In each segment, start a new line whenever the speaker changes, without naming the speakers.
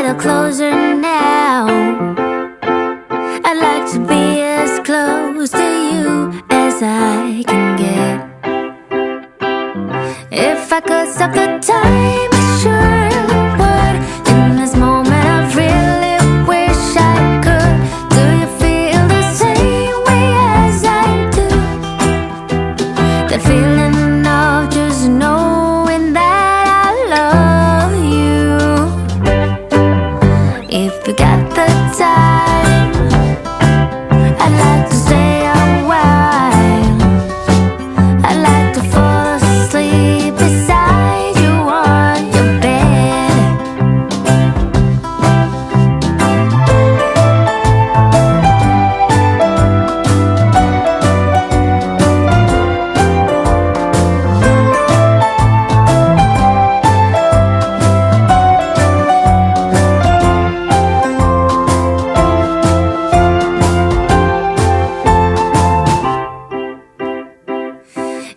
little closer now. I'd like to be as close to you as I can get. If I could stop the time, I sure would. In this moment I really wish I could. Do you feel the same way as I do? That feeling of just knowing that I love you. If you got the time, I'd like to stay a while. I'd like to fall asleep beside you on your bed.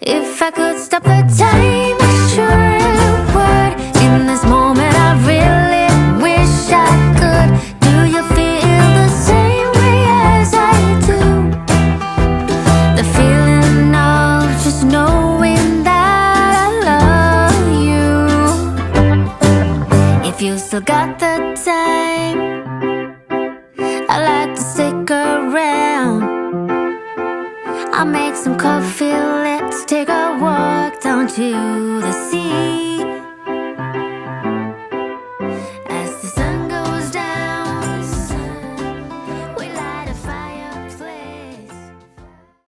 If I could stop the time, I sure would. In this moment I really wish I could. Do you feel the same way as I do? The feeling of just knowing that I love you. If you still got the time, I'd like to stick around. I'll make some coffee, let's take a walk down to